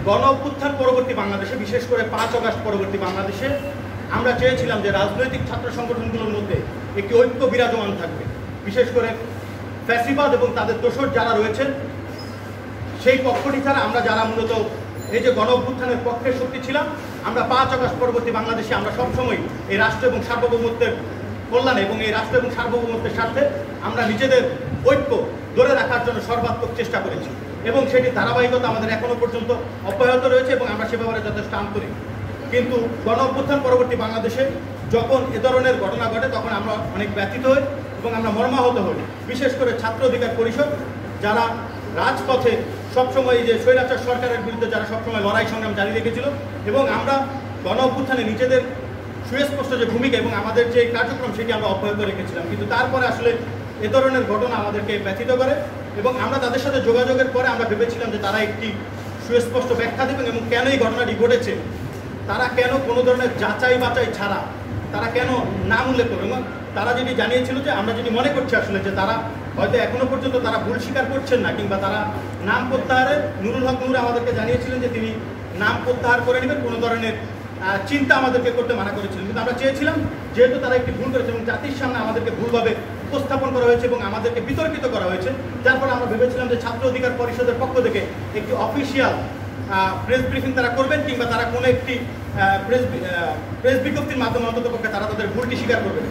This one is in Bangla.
গণ অভ্যুত্থান পরবর্তী বাংলাদেশে, বিশেষ করে 5 আগস্ট পরবর্তী বাংলাদেশে আমরা চেয়েছিলাম যে রাজনৈতিক ছাত্র সংগঠনগুলোর মধ্যে একটি ঐক্য বিরাজমান থাকবে। বিশেষ করে ফ্যাসিবাদ এবং তাদের দোসর যারা রয়েছেন সেই পক্ষটি ছাড়া আমরা যারা মূলত এই যে গণ অভ্যুত্থানের পক্ষের শক্তি ছিলাম, আমরা 5 আগস্ট পরবর্তী বাংলাদেশে আমরা সবসময় এই রাষ্ট্র এবং সার্বভৌমত্বের কল্যাণে এবং এই রাষ্ট্র এবং সার্বভৌমত্বের স্বার্থে আমরা নিজেদের ঐক্য ধরে রাখার জন্য সর্বাত্মক চেষ্টা করেছি এবং সেটি ধারাবাহিকতা আমাদের এখনো পর্যন্ত অব্যাহত রয়েছে এবং আমরা সে ব্যাপারে যথেষ্ট আন্তরিক। কিন্তু গণ অভ্যুত্থান পরবর্তী বাংলাদেশে যখন এ ধরনের ঘটনা ঘটে তখন আমরা অনেক ব্যথিত হই এবং আমরা মর্মাহত হই। বিশেষ করে ছাত্র অধিকার পরিষদ যারা রাজপথে সবসময় এই যে স্বৈরাচার সরকারের বিরুদ্ধে যারা সবসময় লড়াই সংগ্রাম জারি রেখেছিল এবং আমরা গণ অভ্যুত্থানে নিজেদের সুস্পষ্ট যে ভূমিকা এবং আমাদের যে কার্যক্রম সেটি আমরা অব্যাহত রেখেছিলাম। কিন্তু তারপরে আসলে এ ধরনের ঘটনা আমাদেরকে ব্যথিত করে এবং আমরা তাদের সাথে যোগাযোগের পরে আমরা ভেবেছিলাম যে তারা একটি সুস্পষ্ট ব্যাখ্যা দেবেন এবং কেন এই ঘটনাটি ঘটেছে, তারা কেন কোনো ধরনের যাচাই বাছাই ছাড়া তারা কেন নাম উল্লেখ করবে। এবং তারা যেটি জানিয়েছিল যে আমরা যেটি মনে করছি আসলে যে তারা হয়তো এখনো পর্যন্ত তারা ভুল স্বীকার করছেন না কিংবা তারা নাম প্রত্যাহারে নুরুল হক নূর আমাদেরকে জানিয়েছিলেন যে তিনি নাম প্রত্যাহার করে নেবেন, কোনো ধরনের চিন্তা আমাদেরকে করতে মানা করেছিলেন। কিন্তু আমরা চেয়েছিলাম যেহেতু তারা একটি ভুল করেছে এবং জাতির সামনে আমাদেরকে ভুলভাবে উপস্থাপন করা হয়েছে এবং আমাদেরকে বিতর্কিত করা হয়েছে, যার ফলে আমরা ভেবেছিলাম যে ছাত্র অধিকার পরিষদের পক্ষ থেকে একটি অফিসিয়াল প্রেস ব্রিফিং তারা করবেন কিংবা তারা কোনো একটি প্রেস বিজ্ঞপ্তির মাধ্যমে অন্ততপক্ষে তারা তাদের ভুলটি স্বীকার করবেন।